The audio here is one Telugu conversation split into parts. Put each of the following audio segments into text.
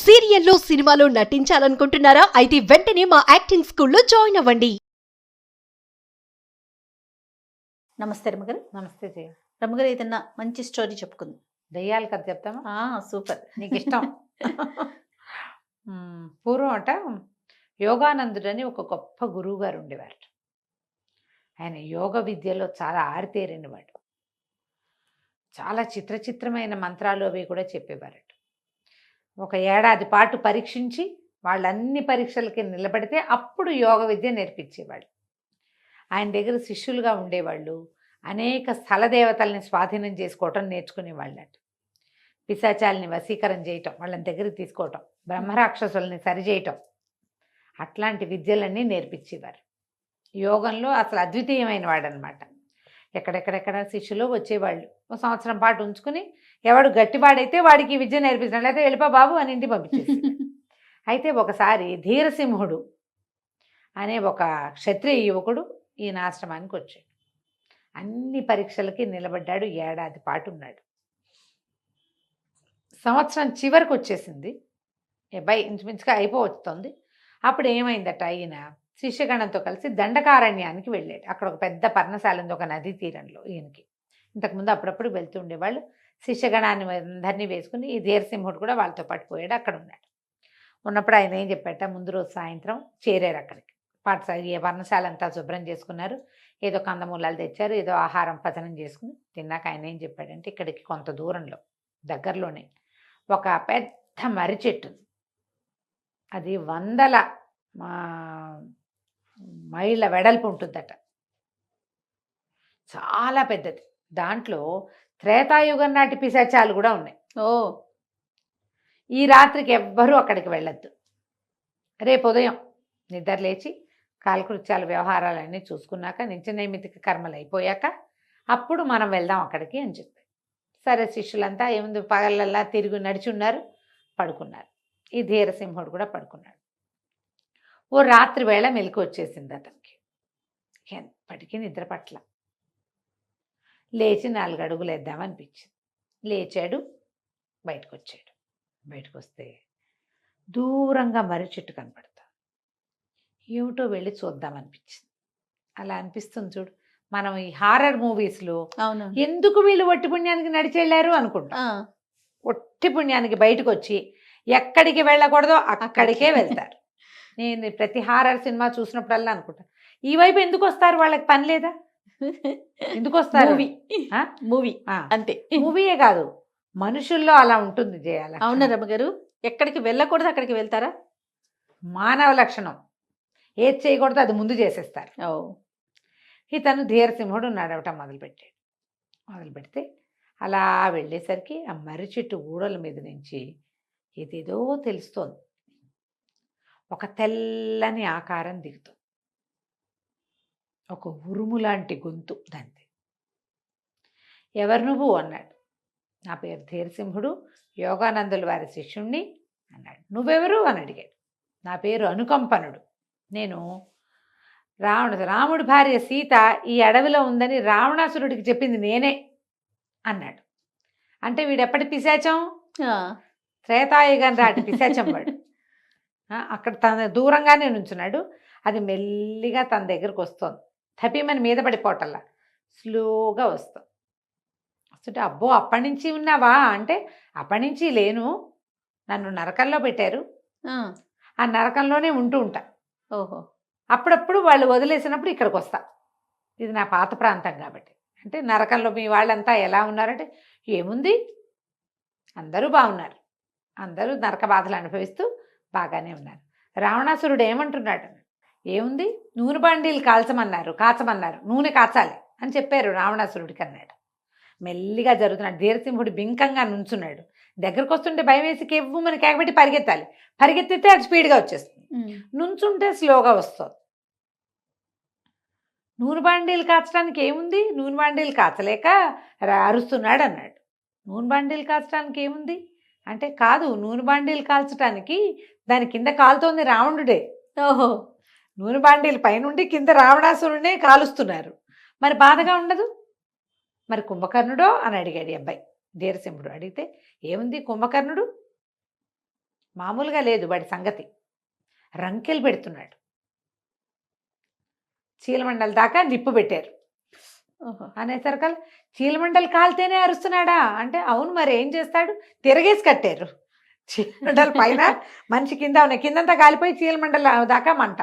సీరియల్లో సినిమాలో నటించాలనుకుంటున్నారా? అయితే వెంటనే మా యాక్టింగ్ స్కూల్లో జాయిన్ అవ్వండి. నమస్తే రమ్మగారు. నమస్తే జయ. రమ్మగారు ఏదన్నా మంచి స్టోరీ చెప్పుకుంది. దయ్యాల కథ చెప్తామా? సూపర్. నీకు ఇష్టం. పూర్వం అట యోగానందుడని ఒక గొప్ప గురువు గారు ఉండేవారు. ఆయన యోగ విద్యలో చాలా ఆరితేరినవాడు. చాలా చిత్రమైన మంత్రాలు అవి కూడా చెప్పేవారట. ఒక ఏడాది పాటు పరీక్షించి వాళ్ళన్ని పరీక్షలకి నిలబడితే అప్పుడు యోగ విద్య నేర్పించేవాడు. ఆయన దగ్గర శిష్యులుగా ఉండేవాళ్ళు. అనేక స్థల దేవతల్ని స్వాధీనం చేసుకోవటం నేర్చుకునేవాళ్ళట. పిశాచాలని వశీకరణ చేయటం, వాళ్ళని దగ్గరికి తీసుకోవటం, బ్రహ్మరాక్షసుల్ని సరిచేయటం, అట్లాంటి విద్యలన్నీ నేర్పించేవారు. యోగంలో అసలు అద్వితీయమైన వాడనమాట. ఎక్కడెక్కడెక్కడ శిష్యులు వచ్చేవాళ్ళు. ఒక సంవత్సరం పాటు ఉంచుకుని ఎవడు గట్టివాడైతే వాడికి విద్య నేర్పించడం, లేకపోతే వెళ్ళిపో బాబు అని ఇంటికి పంపించేసి. అయితే ఒకసారి ధీరసింహుడు అనే ఒక క్షత్రియ యువకుడు ఈయన ఆశ్రమానికి వచ్చాడు. అన్ని పరీక్షలకి నిలబడ్డాడు. ఏడాది పాటు ఉన్నాడు. సంవత్సరం చివరికి వచ్చేసింది, ఇంచుమించుగా అయిపోవస్తుంది. అప్పుడు ఏమైందట, ఈయన శిష్యగణంతో కలిసి దండకారణ్యానికి వెళ్ళాడు. అక్కడ ఒక పెద్ద పర్ణశాల ఉంది, ఒక నదీ తీరంలో. ఈయనకి ఇంతకుముందు అప్పుడప్పుడు వెళ్తూ ఉండేవాళ్ళు. శిష్యగణాన్ని అందరినీ వేసుకుని ఈ ధీరసింహుడు కూడా వాళ్ళతో పాటు పోయాడు. అక్కడ ఉన్నాడు. ఉన్నప్పుడు ఆయన ఏం చెప్పాట, ముందు రోజు సాయంత్రం చేరారు అక్కడికి. పాఠశాల పర్ణశాల అంతా శుభ్రం చేసుకున్నారు. ఏదో కందమూలాలు తెచ్చారు, ఏదో ఆహారం పచనం చేసుకుని తిన్నాక ఆయన ఏం చెప్పాడంటే, ఇక్కడికి కొంత దూరంలో దగ్గరలోనే ఒక పెద్ద మర్రి చెట్టు, అది 100 మైళ్ళ వెడల్పు ఉంటుందట. చాలా పెద్దది. దాంట్లో త్రేతాయుగం నాటి పిశాచాలు కూడా ఉన్నాయి. ఈ రాత్రికి ఎవ్వరూ అక్కడికి వెళ్ళొద్దు. రేపు ఉదయం నిద్ర లేచి కాలకృత్యాల వ్యవహారాలన్నీ చూసుకున్నాక, నిత్య నైమితిక కర్మలు అయిపోయాక అప్పుడు మనం వెళ్దాం అక్కడికి అని చెప్పి. సరే, శిష్యులంతా ఏముంది పగలల్లా తిరిగి నడిచి ఉన్నారు, పడుకున్నారు. ఈ ధీరసింహుడు కూడా పడుకున్నాడు. ఓ రాత్రి వేళ మెలకు వచ్చేసింది అతనికి. ఎప్పటికీ నిద్ర పట్ల. లేచి 4 అడుగులు వేద్దామనిపించింది. లేచాడు, బయటకు వచ్చాడు. బయటకు వస్తే దూరంగా మర్రి చెట్టు కనపడతా. ఏమిటో వెళ్ళి చూద్దామనిపించింది. అలా అనిపిస్తుంది చూడు, మనం ఈ హారర్ మూవీస్లో ఎందుకు వీళ్ళు ఒట్టి పుణ్యానికి నడిచి వెళ్ళారు అనుకుంటాం. ఒట్టి పుణ్యానికి బయటకు వచ్చి ఎక్కడికి వెళ్ళకూడదో అక్కడికే వెళ్తారు. నేను ప్రతి హారర్ సినిమా చూసినప్పుడల్లా అనుకుంటా, ఈ వైపు ఎందుకు వస్తారు, వాళ్ళకి పని లేదా? ఎందుకు వస్తారు? మూవీ అంతే. మూవీయే కాదు, మనుషుల్లో అలా ఉంటుంది చేయాలి. అవునా రమ్మగారు? ఎక్కడికి వెళ్ళకూడదు అక్కడికి వెళ్తారా? మానవ లక్షణం. ఏది చేయకూడదు అది ముందు చేసేస్తారు. ఇతను ధీరసింహుడు నడవటం మొదలుపెట్టాడు. మొదలుపెడితే అలా వెళ్ళేసరికి ఆ మర్రి చెట్టు ఊడల మీద నుంచి ఏదేదో తెలుస్తోంది. ఒక తెల్లని ఆకారం దిగుతుంది. ఒక ఉరుము లాంటి గొంతు దాంది. ఎవరు నువ్వు అన్నాడు. నా పేరు ధీరసింహుడు, యోగానందుల వారి శిష్యుణ్ణి అన్నాడు. నువ్వెవరు అని అడిగాడు. నా పేరు అనుకంపనుడు. నేను రాముడి భార్య సీత ఈ అడవిలో ఉందని రావణాసురుడికి చెప్పింది నేనే అన్నాడు. అంటే వీడెప్పటి పిశాచం? త్రేతాయుగం రాటి పిశాచం వాడు. అక్కడ తన దూరంగానే నుంచున్నాడు. అది మెల్లిగా తన దగ్గరకు వస్తుంది. తప్పిమని మీద పడిపోవటల్లా స్లోగా వస్తుంది. వస్తుంటే, అబ్బో అప్పటి నుంచి ఉన్నావా అంటే, అప్పటి నుంచి లేను, నన్ను నరకంలో పెట్టారు, ఆ నరకంలోనే ఉంటూ ఉంటా. ఓహో. అప్పుడప్పుడు వాళ్ళు వదిలేసినప్పుడు ఇక్కడికి వస్తా. ఇది నా పాత ప్రాంతం కాబట్టి. అంటే నరకంలో మీ వాళ్ళంతా ఎలా ఉన్నారంటే, ఏముంది, అందరూ బాగున్నారు, అందరూ నరక బాధలు అనుభవిస్తూ బాగానే ఉన్నారు. రావణాసురుడు ఏమంటున్నాడు, ఏముంది, నూనె బండీలు కాచమన్నారు, నూనె కాచాలి అని చెప్పారు రావణాసురుడికి అన్నాడు. మెల్లిగా జరుగుతున్నాడు. ధీరసింహుడు బింకంగా నుంచున్నాడు. దగ్గరకు వస్తుంటే భయం వేసి కేవ్వమని కేకబెట్టి పరిగెత్తాలి. పరిగెత్తితే అది స్పీడ్గా వచ్చేస్తుంది. నుంచుంటే స్లోగా వస్తుంది. నూనె బాండీలు కాచడానికి ఏముంది, నూనె బాండీలు కాచలేక అరుస్తున్నాడు అన్నాడు. నూనె బాండీలు కాచడానికి ఏముంది అంటే, కాదు, నూనె బాండీలు కాల్చడానికి దాని కింద కాలుతోంది రావణుడే. ఓహో. నూనె బాండీలు పైనుండి కింద రావణాసురుడినే కాలుస్తున్నారు, మరి బాధగా ఉండదు? మరి కుంభకర్ణుడో అని అడిగాడు ఈ అబ్బాయి. ధీరసింహుడు అడిగితే, ఏముంది కుంభకర్ణుడు, మామూలుగా లేదు వాడి సంగతి. రంకెలు పెడుతున్నాడు. చీలమండల దాకా నిప్పు పెట్టారు. ఓహో. అనేసరికల్ చీలమండలు కాలితేనే అరుస్తున్నాడా అంటే అవును, మరి ఏం చేస్తాడు, తిరగేసి కట్టారు. చీలమండల పైన మనిషి కింద ఉన్నాయి, కిందంతా కాలిపోయి చీలమండల దాకా మంట.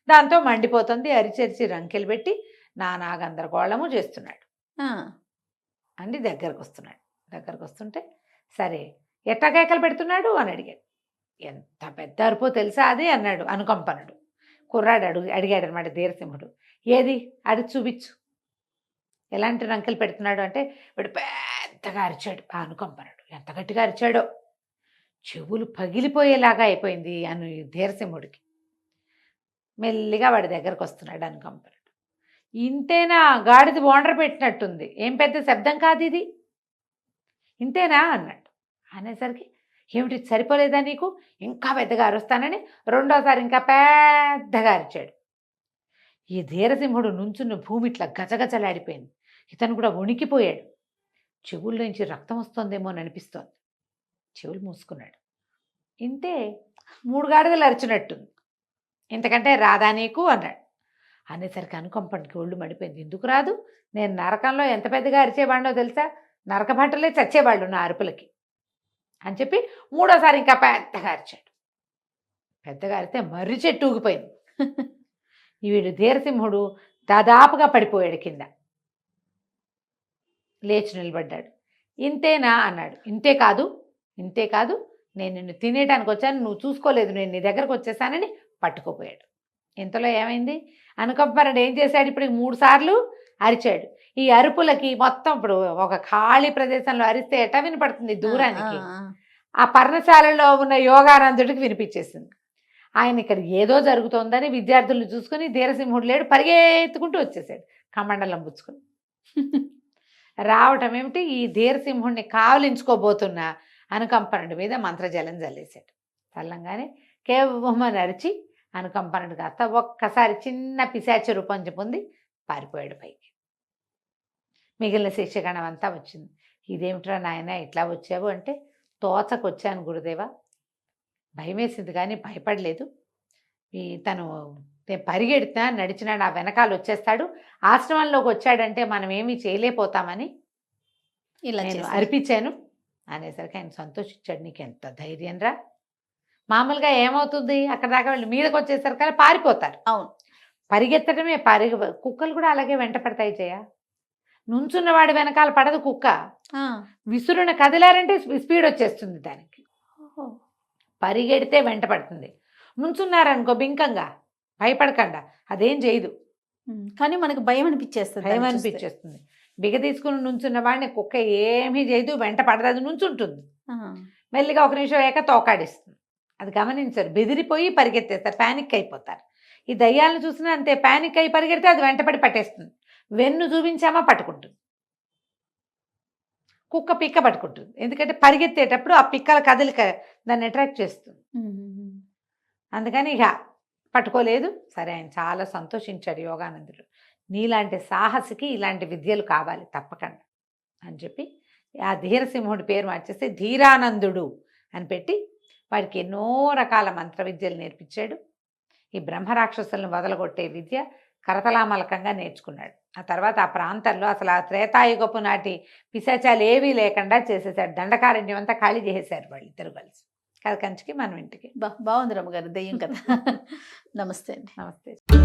దాంతో మండిపోతుంది. అరిచరిచి రంకెలు పెట్టి నానా గందరగోళము చేస్తున్నాడు. ఆ, అండి దగ్గరకు వస్తుంటే సరే ఎట్టా కేకలు పెడుతున్నాడు అని అడిగాడు. ఎంత పెద్ద అరుపో తెలుసా అది అన్నాడు అనుకంపనుడు. కుర్రాడు అడిగాడు అనమాట ధీరసింహుడు, ఏది అడిగి చూపించు, ఎలాంటి రంకెలు పెడుతున్నాడు అంటే వాడు పెద్దగా అరిచాడు. ఆ అనుకంపనుడు ఎంత గట్టిగా అరిచాడో, చెవులు పగిలిపోయేలాగా అయిపోయింది అను ధీరసింహుడికి. మెల్లిగా వాడి దగ్గరకు వస్తున్నాడు అనుకంపనుడు. ఇంతేనా, గాడిది బోండర పెట్టినట్టుంది, ఏం పెద్ద శబ్దం కాదు ఇది, ఇంతేనా అన్నాడు. అనేసరికి ఏమిటి సరిపోలేదా నీకు, ఇంకా పెద్దగా అరుస్తానని రెండోసారి ఇంకా పెద్దగా అరిచాడు. ఈ ధీరసింహుడు నుంచున్న భూమి ఇట్లా గజగజలాడిపోయింది. ఇతను కూడా వణికిపోయాడు. చెవుల్లోంచి రక్తం వస్తుందేమో అని అనిపిస్తోంది. చెవులు మూసుకున్నాడు. ఇంతే 3 గాడిదలు అరిచినట్టుంది, ఇంతకంటే రాదా నీకు అన్నాడు. అనేసరికి అనుకంపనికి ఒళ్ళు మడిపోయింది. ఎందుకు రాదు, నేను నరకంలో ఎంత పెద్దగా అరిచేవాడినో తెలుసా, నరక భటలే చచ్చేవాళ్ళు నా అరుపులకి అని చెప్పి మూడోసారి ఇంకా పెద్దగా అరిచాడు. పెద్దగా అరితే మర్రి చెట్టు ఊగిపోయింది. వీడు ధీరసింహుడు దాదాపుగా పడిపోయాడు కింద. లేచి నిలబడ్డాడు. ఇంతేనా అన్నాడు. ఇంతే కాదు, నేను నిన్ను తినేయడానికి వచ్చాను, నువ్వు చూసుకోలేదు, నేను నీ దగ్గరకు వచ్చేసానని పట్టుకుపోయాడు. ఇంతలో ఏమైంది, అనుకంపనుడు ఏం చేశాడు, ఇప్పుడు 3 సార్లు అరిచాడు. ఈ అరుపులకి మొత్తం ఇప్పుడు ఒక ఖాళీ ప్రదేశంలో అరిస్తే ఎటా వినపడుతుంది దూరానికి, ఆ పర్ణశాలలో ఉన్న యోగానందుడికి వినిపించేసింది. ఆయన ఇక్కడ ఏదో జరుగుతోందని విద్యార్థులను చూసుకుని ధీరసింహుడు లేడు పరిగెత్తుకుంటూ వచ్చేసాడు కమండలం పుచ్చుకుని. రావటం ఏమిటి, ఈ ధీరసింహుడిని కావలించుకోబోతున్న అనుకంపనుడి మీద మంత్రజలం జల్లేశాడు. చల్లంగానే కేవమని అరిచి అనుకంపనుడు కాస్త ఒక్కసారి చిన్న పిశాచ రూపం పొంది పారిపోయాడు పైకి. మిగిలిన శిష్యగణం అంతా వచ్చింది. ఇదేమిట్రా నాయన ఇట్లా వచ్చావు అంటే, తోచకొచ్చాను గురుదేవా, భయమేసింది కానీ భయపడలేదు. తను పరిగెడినా నడిచినా నా వెనకాల వచ్చేస్తాడు, ఆశ్రమంలోకి వచ్చాడంటే మనం ఏమీ చేయలేకపోతామని ఇలా నేను చేశారు. అర్పించాను అనేసరికి ఆయన సంతోషించాడు. నీకు ఎంత ధైర్యం రా, మామూలుగా ఏమవుతుంది అక్కడ దాకా వాళ్ళు మీదకి వచ్చేసరికి పారిపోతారు. అవును, పరిగెత్తడమే కుక్కలు కూడా అలాగే వెంట పడతాయి జయ. నుంచున్నవాడి వెనకాల పడదు కుక్క, విసురున కదిలారంటే స్పీడ్ వచ్చేస్తుంది దానికి. పరిగెడితే వెంట పడుతుంది. నుంచున్నారనుకో బింకంగా భయపడకుండా అదేం చేయదు, కానీ మనకు భయం అనిపించేస్తుంది. భయం అనిపించేస్తుంది. బిగ తీసుకుని నుంచున్న వాడిని కుక్క ఏమీ చేయదు, వెంట పడదు, అది నుంచుంటుంది. మెల్లిగా ఒక నిమిషం అయ్యాక తోకాడిస్తుంది. అది గమనించరు, బెదిరిపోయి పరిగెత్తేస్తారు, ప్యానిక్ అయిపోతారు. ఈ దయ్యాలను చూసినా అంతే, ప్యానిక్ అయి పరిగెడితే అది వెంటపడి పట్టేస్తుంది. వెన్ను చూపించామా పట్టుకుంటుంది, కుక్క పిక్క పట్టుకుంటుంది. ఎందుకంటే పరిగెత్తేటప్పుడు ఆ పిక్కల కదలిక దాన్ని అట్రాక్ట్ చేస్తుంది. అందుకని ఇక పట్టుకోలేదు. సరే, ఆయన చాలా సంతోషించాడు యోగానందుడు. నీలాంటి సాహసికి ఇలాంటి విద్యలు కావాలి తప్పకుండా అని చెప్పి ఆ ధీరసింహుడి పేరు మార్చేసి ధీరానందుడు అని పెట్టి వాడికి ఎన్నో రకాల మంత్ర విద్యలు నేర్పించాడు. ఈ బ్రహ్మరాక్షసులను వదలగొట్టే విద్య కరతలామలకంగా నేర్చుకున్నాడు. ఆ తర్వాత ఆ ప్రాంతంలో అసలు ఆ త్రేతాయుగపు నాటి పిశాచాలు ఏవీ లేకుండా చేసేసాడు. దండకారణ్యం అంతా ఖాళీ చేసేశారు వాళ్ళిద్దరు కలిసి. కథ కంచికి మనం ఇంటికి. బాగుంది రమ్మగారు దెయ్యం కదా. నమస్తే అండి. నమస్తే.